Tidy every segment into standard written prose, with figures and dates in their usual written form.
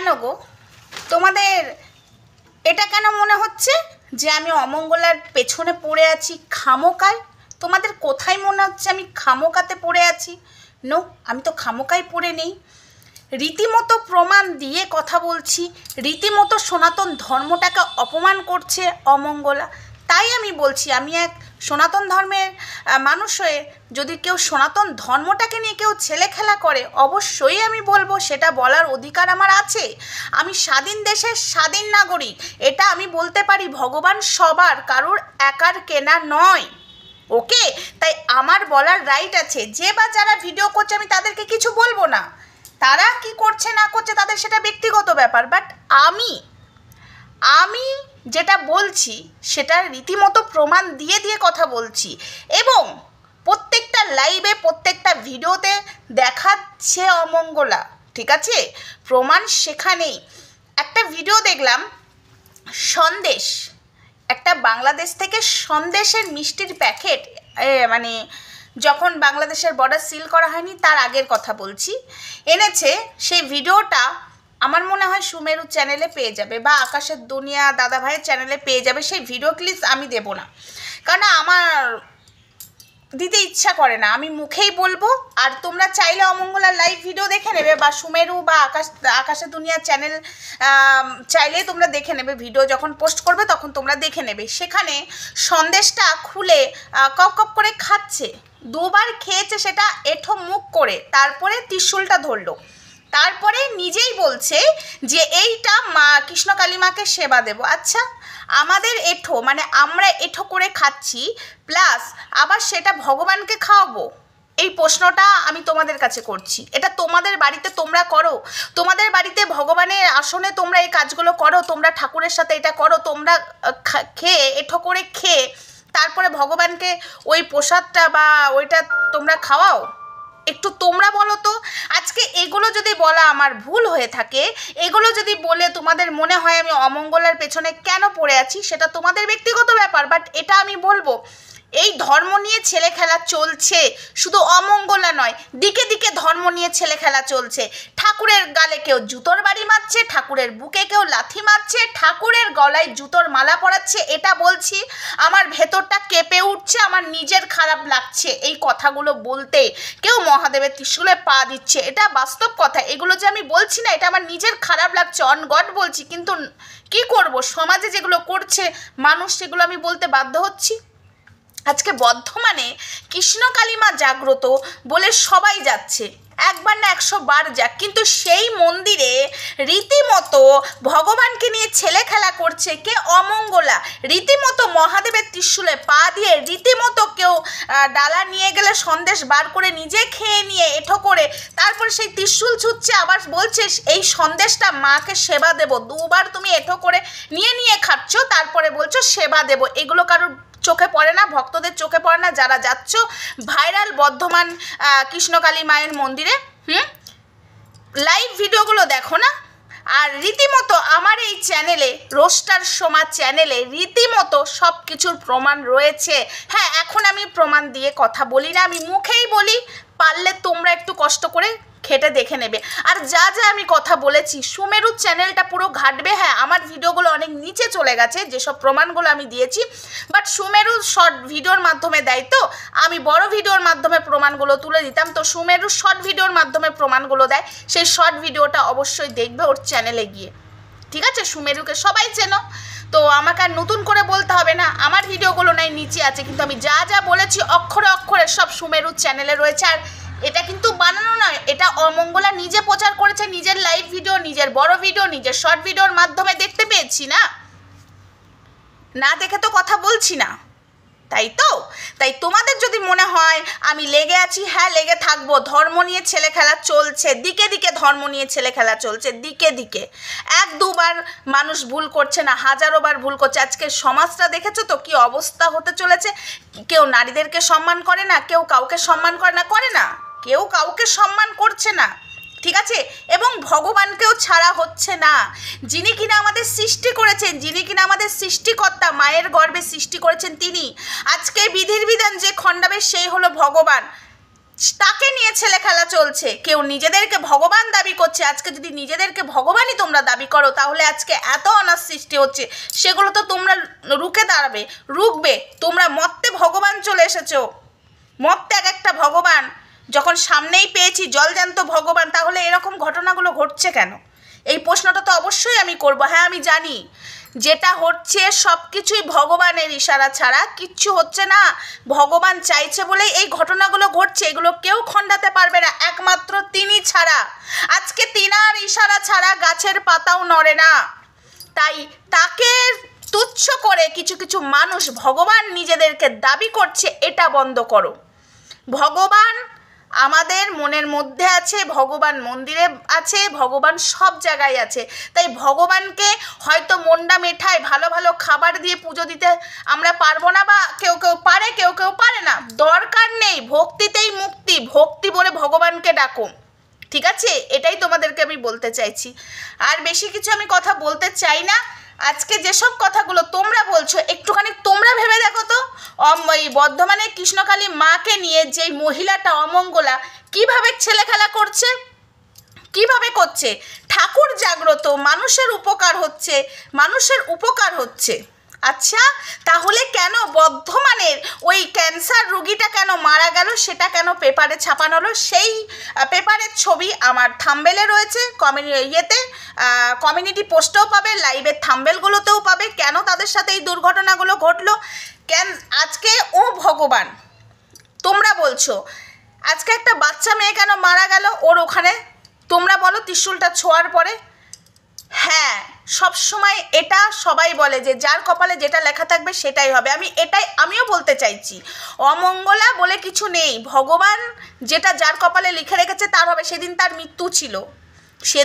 কেন গো তোমাদের এটা কেন মনে হচ্ছে যে আমি অমঙ্গলার পেছনে পড়ে আছি খামোকায়? তোমাদের কোথায় মনে হচ্ছে আমি খামোকাতে পড়ে আছি? নো, আমি তো খামোকায় পড়ে নেই। রীতিমতো প্রমাণ দিয়ে কথা বলছি, রীতিমতো সনাতন ধর্মটাকে অপমান করছে অমঙ্গলা। তাই আমি বলছি, আমি এক সনাতন ধর্মের মানুষ হয়ে যদি কেউ সনাতন ধর্মটাকে নিয়ে কেউ ছেলে খেলা করে, অবশ্যই আমি বলবো, সেটা বলার অধিকার আমার আছে। আমি স্বাধীন দেশের স্বাধীন নাগরিক, এটা আমি বলতে পারি। ভগবান সবার, কারোর একার কেনা নয়। ওকে, তাই আমার বলার রাইট আছে। যে বা যারা ভিডিও করছে আমি তাদেরকে কিছু বলবো না, তারা কি করছে না করছে তাদের সেটা ব্যক্তিগত ব্যাপার। বাট আমি যেটা বলছি সেটা রীতিমতো প্রমাণ দিয়ে দিয়ে কথা বলছি, এবং প্রত্যেকটা লাইভে প্রত্যেকটা ভিডিওতে দেখাচ্ছে অমঙ্গলা। ঠিক আছে, প্রমাণ সেখানেই। একটা ভিডিও দেখলাম, সন্দেশ, একটা বাংলাদেশ থেকে সন্দেশের মিষ্টির প্যাকেট, মানে যখন বাংলাদেশের বর্ডার সিল করা হয়নি তার আগের কথা বলছি, এনেছে। সেই ভিডিওটা আমার মনে হয় সুমেরু চ্যানেলে পেয়ে যাবে, বা আকাশের দুনিয়া দাদা ভাইয়ের চ্যানেলে পেয়ে যাবে। সেই ভিডিও ক্লিপস আমি দেব না, কারণ আমার দিতে ইচ্ছা করে না, আমি মুখেই বলবো। আর তোমরা চাইলে অমঙ্গলার লাইভ ভিডিও দেখে নেবে, বা সুমেরু বা আকাশের দুনিয়ার চ্যানেল চাইলেই তোমরা দেখে নেবে। ভিডিও যখন পোস্ট করবে তখন তোমরা দেখে নেবে। সেখানে সন্দেশটা খুলে কপ কপ করে খাচ্ছে, দুবার খেয়েছে সেটা এঁঠো মুখ করে, তারপরে ত্রিশূলটা ধরলো, তারপরে নিজেই বলছে যে এইটা মা কৃষ্ণকালী মাকে সেবা দেব। আচ্ছা, আমাদের এঁঠো, মানে আমরা এঁঠো করে খাচ্ছি, প্লাস আবার সেটা ভগবানকে খাওয়াবো? এই প্রশ্নটা আমি তোমাদের কাছে করছি। এটা তোমাদের বাড়িতে তোমরা করো, তোমাদের বাড়িতে ভগবানের আসনে তোমরা এই কাজগুলো করো, তোমরা ঠাকুরের সাথে এটা করো, তোমরা খেয়ে এঁঠো করে খেয়ে তারপরে ভগবানকে ওই প্রসাদটা বা ওইটা তোমরা খাওয়াও? একটু তোমরা বলো তো। আজকে এগুলো যদি বলা আমার ভুল হয়ে থাকে, এগুলো যদি বলে তোমাদের মনে হয় আমি অমঙ্গলার পেছনে কেন পড়ে আছি, সেটা তোমাদের ব্যক্তিগত ব্যাপার। বাট এটা আমি বলবো, এই ধর্ম নিয়ে ছেলে খেলা চলছে, শুধু অমঙ্গলা নয়, দিকে দিকে ধর্ম নিয়ে ছেলে খেলা চলছে। ঠাকুরের গালে কেউ জুতোর বাড়ি মারছে, ঠাকুরের বুকে কেউ লাথি মারছে, ঠাকুরের গলায় জুতোর মালা পরাচ্ছে। এটা বলছি, আমার ভেতরটা কেঁপে উঠছে, আমার নিজের খারাপ লাগছে এই কথাগুলো বলতে। কেউ মহাদেবের ত্রিশূলে পা দিচ্ছে, এটা বাস্তব কথা। এগুলো যে আমি বলছি না, এটা আমার নিজের খারাপ লাগছে, অন গড বলছি। কিন্তু কি করব, সমাজে যেগুলো করছে মানুষ, সেগুলো আমি বলতে বাধ্য হচ্ছি। আজকে বর্ধমানে কৃষ্ণকালী মা জাগ্রত বলে সবাই যাচ্ছে, একবার না 100 বার যাক, কিন্তু সেই মন্দিরে রীতিমতো ভগবানকে নিয়ে ছেলে খেলা করছে কে? অমঙ্গলা। রীতিমতো মহাদেবের ত্রিশূলে পা দিয়ে, রীতিমতো কেউ ডালা নিয়ে গেলে সন্দেশ বার করে নিজে খেয়ে নিয়ে এঁঠো করে, তারপরে সেই ত্রিশূল ছুটছে, আবার বলছে এই সন্দেশটা মাকে সেবা দেব। দুবার তুমি এঁঠো করে নিয়ে নিয়ে খাচ্ছ, তারপরে বলছো সেবা দেব। এগুলো কারোর চোখে পড়ে না? ভক্তদের চোখে পড়ে না? যারা যাচ্ছ ভাইরাল বর্ধমান কৃষ্ণকালী মায়ের মন্দিরে, লাইভ ভিডিওগুলো দেখো না? আর রীতিমতো আমার এই চ্যানেলে, রোস্টার সোমা চ্যানেলে, রীতিমতো সব কিছুর প্রমাণ রয়েছে। হ্যাঁ, এখন আমি প্রমাণ দিয়ে কথা বলি না, আমি মুখেই বলি। পারলে তোমরা একটু কষ্ট করে খেটে দেখে নেবে। আর যা যা আমি কথা বলেছি, সুমেরুর চ্যানেলটা পুরো ঘাটবে। হ্যাঁ, আমার ভিডিওগুলো অনেক নিচে চলে গেছে যেসব প্রমাণগুলো আমি দিয়েছি, বাট সুমেরু শর্ট ভিডিওর মাধ্যমে দেয়, তো আমি বড় ভিডিওর মাধ্যমে প্রমাণগুলো তুলে দিতাম। তো সুমেরু শর্ট ভিডিওর মাধ্যমে প্রমাণগুলো দেয়, সেই শর্ট ভিডিওটা অবশ্যই দেখবে ওর চ্যানেলে গিয়ে। ঠিক আছে, সুমেরুকে সবাই চেনো, তো আমাকে আর নতুন করে বলতে হবে না। আমার ভিডিওগুলো নাই নিচে আছে, কিন্তু আমি যা যা বলেছি অক্ষরে অক্ষরে সব সুমেরুর চ্যানেলে রয়েছে। আর এটা কিন্তু বানানো নয়, এটা অমঙ্গলা নিজে প্রচার করেছে, নিজের লাইভ ভিডিও, নিজের বড় ভিডিও, নিজের শর্ট ভিডিওর মাধ্যমে দেখতে পেয়েছি। না দেখে তো কথা বলছি না, তাই তো? তাই তোমাদের যদি মনে হয় আমি লেগে আছি, হ্যাঁ লেগে থাকবো। ধর্ম নিয়ে ছেলে খেলা চলছে, দিকে দিকে ধর্ম নিয়ে ছেলে খেলা চলছে, দিকে দিকে। 1-2 বার মানুষ ভুল করছে না, হাজারো বার ভুল করছে। আজকে সমাজটা দেখেছো তো কি অবস্থা হতে চলেছে। কেউ নারীদেরকে সম্মান করে না, কেউ কাউকে সম্মান করে না, কেউ কাউকে সম্মান করছে না। ঠিক আছে, এবং ভগবানকেও ছাড়া হচ্ছে না, যিনি কিনা আমাদের সৃষ্টি করেছেন, যিনি কিনা আমাদের সৃষ্টিকর্তা, মায়ের গর্ভে সৃষ্টি করেছেন তিনি। আজকে বিধির বিধান যে খণ্ডাবে সেই হলো ভগবান। তাকে নিয়ে ছেলে খেলা চলছে। কেউ নিজেদেরকে ভগবান দাবি করছে। আজকে যদি নিজেদেরকে ভগবানই তোমরা দাবি করো, তাহলে আজকে এত অনার সৃষ্টি হচ্ছে, সেগুলো তো তোমরা রুখবে। তোমরা মর্তে ভগবান চলে এসেছো, মর্তে এক একটা ভগবান যখন সামনেই পেয়েছি, জলজান্ত ভগবান, তাহলে এরকম ঘটনাগুলো ঘটছে কেন? এই প্রশ্নটা তো অবশ্যই আমি করব। হ্যাঁ, আমি জানি যেটা হচ্ছে সব কিছুই ভগবানের ইশারা ছাড়া কিচ্ছু হচ্ছে না। ভগবান চাইছে বলেই এই ঘটনাগুলো ঘটছে। এগুলো কেউ খণ্ডাতে পারবে না, একমাত্র তিনি ছাড়া। আজকে তিনার ইশারা ছাড়া গাছের পাতাও নড়ে না। তাই তাকে তুচ্ছ করে কিছু কিছু মানুষ ভগবান নিজেদেরকে দাবি করছে, এটা বন্ধ করো। ভগবান আমাদের মনের মধ্যে আছে, ভগবান মন্দিরে আছে, ভগবান সব জায়গায় আছে। তাই ভগবানকে হয়তো মন্ডা মেঠায় ভালো ভালো খাবার দিয়ে পুজো দিতে আমরা পারবো না, বা কেউ কেউ পারে, কেউ কেউ পারে না, দরকার নেই। ভক্তিতেই মুক্তি, ভক্তি বলে ভগবানকে ডাকো, ঠিক আছে? এটাই তোমাদেরকে আমি বলতে চাইছি। আর বেশি কিছু আমি কথা বলতে চাই না। আজকে যেসব কথাগুলো তোমরা বলছো, একটুখানি তোমরা ভেবে দেখো তো, এই বর্ধমানে কৃষ্ণকালী মাকে নিয়ে যেই মহিলাটা অমঙ্গলা কিভাবে ছেলে খেলা করছে, কিভাবে করছে। ঠাকুর জাগ্রত, মানুষের উপকার হচ্ছে। আচ্ছা, তাহলে কেন বর্ধমানের ওই ক্যান্সার রুগীটা কেন মারা গেল, সেটা কেন পেপারে ছাপানো হলো? সেই পেপারের ছবি আমার থাম্বেলে রয়েছে, কমিউনিটি পোস্টেও পাবে, লাইভের থাম্বেলগুলোতেও পাবে। কেন তাদের সাথে এই দুর্ঘটনাগুলো ঘটলো? আজকে ও ভগবান, তোমরা বলছো আজকে একটা বাচ্চা মেয়ে কেন মারা গেল ওর ওখানে, তোমরা বলো ত্রিশূলটা ছোঁয়ার পরে। হ্যাঁ, সব সময় এটা সবাই বলে যে যার কপালে যেটা লেখা থাকবে সেটাই হবে। আমিও বলতে চাইছি, অমঙ্গলা বলে কিছু নেই। ভগবান যেটা যার কপালে লিখে রেখেছে তার হবে। সেদিন তার মৃত্যু ছিল, সে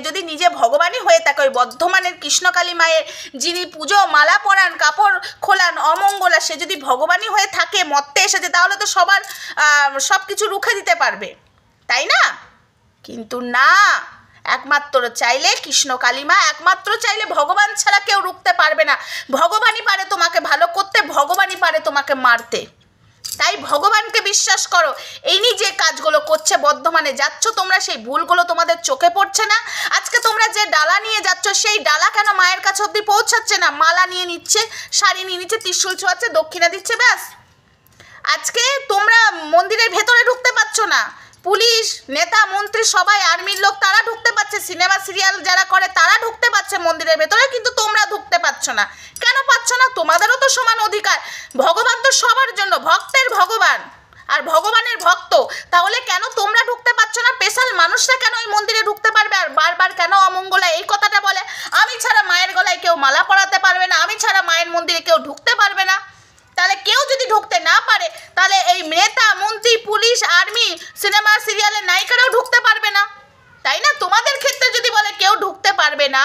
যদি নিজে ভগবানই হয়ে থাকে, ওই বর্ধমানের কৃষ্ণকালী মায়ের যিনি পুজো মালা পরান, কাপড় খোলান, অমঙ্গলা, সে যদি ভগবানই হয়ে থাকে, মর্তে এসেছে, তাহলে তো সবার সব কিছু রুখে দিতে পারবে, তাই না? কিন্তু না, একমাত্র চাইলে কৃষ্ণকালী মা, একমাত্র চাইলে ভগবান ছাড়া কেউ রুখতে পারবে না। ভগবানই পারে তোমাকে ভালো করতে, ভগবানই পারে তোমাকে মারতে। তাই ভগবানকে বিশ্বাস করো। এই নিয়ে যে কাজগুলো করছে, বর্ধমানে যাচ্ছ তোমরা, সেই ভুলগুলো তোমাদের চোখে পড়ছে না? আজকে তোমরা যে ডালা নিয়ে যাচ্ছ, সেই ডালা কেন মায়ের কাছে অবধি পৌঁছাচ্ছে না? মালা নিয়ে নিচ্ছে, শাড়ি নিয়ে নিচ্ছে, ত্রিশূল ছোঁয়াচ্ছে, দক্ষিণা দিচ্ছে, ব্যাস। আজকে তোমরা মন্দিরের ভেতরে ঢুকতে পারছো না। পুলিশ, নেতা, মন্ত্রী, সবাই, আর্মির লোক, তারা ঢুকতে পারছে, সিনেমা সিরিয়াল যারা করে তারা ঢুকতে পারছে মন্দিরের ভেতরে, কিন্তু তোমরা ঢুকতে পারছো না। কেন পাচ্ছ না? তোমাদেরও তো সমান অধিকার। ভগবান তো সবার জন্য, ভক্তের ভগবান আর ভগবানের ভক্ত। তাহলে কেন তোমরা ঢুকতে পারছো না? স্পেশাল মানুষরা কেন ওই মন্দিরে ঢুকতে পারবে? আর বারবার কেন অমঙ্গলা এই কথাটা বলে, আমি ছাড়া মায়ের গলায় কেউ মালা পরাতে পারবে না, আমি ছাড়া মায়ের মন্দিরে কেউ ঢুকতে পারবে না? তাহলে কেউ যদি ঢুকতে না পারে, তাহলে এই নেতা, মন্ত্রী, পুলিশ, আর্মি, সিনেমা সিরিয়ালের নায়িকারাও ঢুকতে পারবে না, তাই না? তোমাদের ক্ষেত্রে যদি বলে কেউ ঢুকতে পারবে না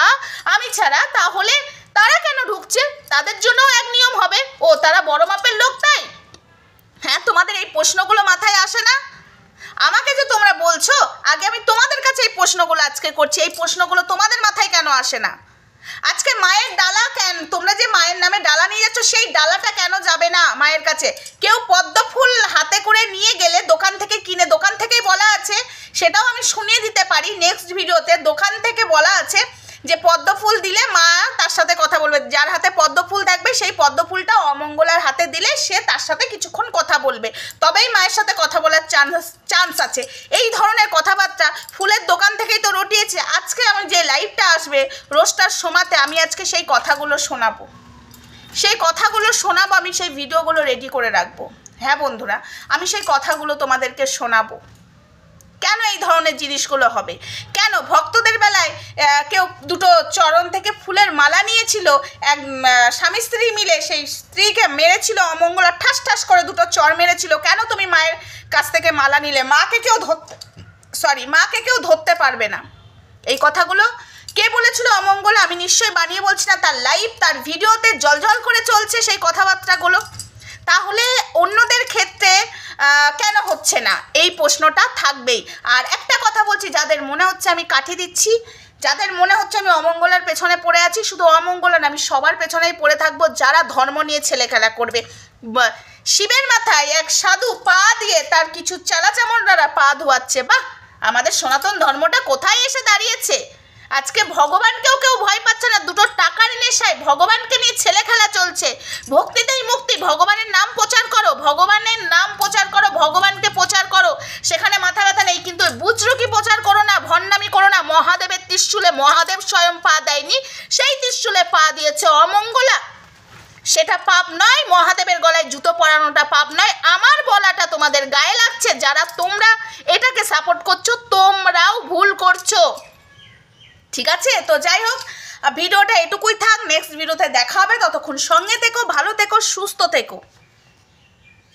আমি ছাড়া, তাহলে তারা কেন ঢুকছে? তাদের জন্যও এক নিয়ম হবে। ও, তারা বড় মাপের লোক তাই? হ্যাঁ, তোমাদের এই প্রশ্নগুলো মাথায় আসে না? আমাকে যে তোমরা বলছো, আগে আমি তোমাদের কাছে এই প্রশ্নগুলো আজকে করছি, এই প্রশ্নগুলো তোমাদের মাথায় কেন আসে না? আজকে মায়ের ডালা কেন, তোমরা যে মায়ের নামে ডালা নিয়ে যাচ্ছ, সেই ডালাটা কেন যাবে না মায়ের কাছে? কেউ পদ্ম ফুল হাতে করে নিয়ে গেলে দোকান থেকে কিনে, দোকান থেকেই বলা আছে, সেটাও আমি শুনিয়ে দিতে পারি নেক্সট ভিডিওতে, দোকান থেকে বলা আছে যে পদ্ম ফুল দিলে মা তার সাথে কথা বলবে। যার হাতে পদ্ম ফুল থাকবে, সেই পদ্ম ফুলটা অমঙ্গলার হাতে দিলে সে তার সাথে কিছুক্ষণ কথা বলবে, তবেই মায়ের সাথে কথা বলার চান্স আছে। এই ধরনের কথাবার্তা ফুলের দোকান থেকেই তো রটিয়েছে। আজকে আমার যে লাইভটা আসবে রোজটার সময়তে, আমি আজকে সেই কথাগুলো শোনাবো, আমি সেই ভিডিওগুলো রেডি করে রাখবো। হ্যাঁ বন্ধুরা, আমি সেই কথাগুলো তোমাদেরকে শোনাবো। কেন এই ধরনের জিনিসগুলো হবে? কেন ভক্তদের বেলায় কেউ দুটো চরণ থেকে ফুলের মালা নিয়েছিল, এক স্বামী স্ত্রী মিলে সেই স্ত্রীকে মেরেছিল, অমঙ্গলা ঠাস ঠাস করে দুটো চর মেরেছিল। কেন তুমি মায়ের কাছ থেকে মালা নিলে? মাকে কেউ ধরতে পারবে না। এই কথাগুলো কে বলেছিল অমঙ্গলা? আমি নিশ্চয়ই বানিয়ে বলছি না, তার লাইভ, তার ভিডিওতে জলজল করে চলছে সেই কথাবার্তাগুলো। তাহলে অন্যদের ক্ষেত্রে কেন হচ্ছে না? এই প্রশ্নটা থাকবেই। আর একটা কথা বলছি, যাদের মনে হচ্ছে আমি কাঠি দিচ্ছি, যাদের মনে হচ্ছে আমি অমঙ্গলার পেছনে পড়ে আছি, শুধু অমঙ্গলা না, আমি সবার পেছনেই পড়ে থাকবো যারা ধর্ম নিয়ে ছেলে খেলা করবে। শিবের মাথায় এক সাধু পা দিয়ে তার কিছু চালাচামড়ারা পা ধোয়াচ্ছে। বাহ, আমাদের সনাতন ধর্মটা কোথায় এসে দাঁড়িয়েছে! আজকে ভগবানকেও কেউ ভয় পাচ্ছে না, দুটো টাকার নেশায় ভগবানকে নিয়ে ছেলে খেলা চলছে। ভক্তিতেই মুক্তি, ভগবানের নাম প্রচার করো, ভগবানের নাম প্রচার করো, ভগবানকে প্রচার করো, সেখানে মাথা ব্যথা নেই। কিন্তু বুজরুকি প্রচার করো না, ভণ্ডামি করো না। মহাদেবের ত্রিশূলে মহাদেব স্বয়ং পা দেয়নি, সেই ত্রিশূলে পা দিয়েছে অমঙ্গলা। সেটা পাপ নয়, মহাদেবের গলায় জুতো পরানোটা পাপ নয়। আমার বলাটা তোমাদের গায়ে লাগছে, যারা তোমরা এটাকে সাপোর্ট করছো তোমরাও ভুল করছো, ঠিক আছে? তো যাই হোক, ভিডিওটা এটুকুই থাক, নেক্সট ভিডিওতে দেখা হবে। ততক্ষণ সঙ্গে থেকো, ভালো থেকো, সুস্থ থেকো।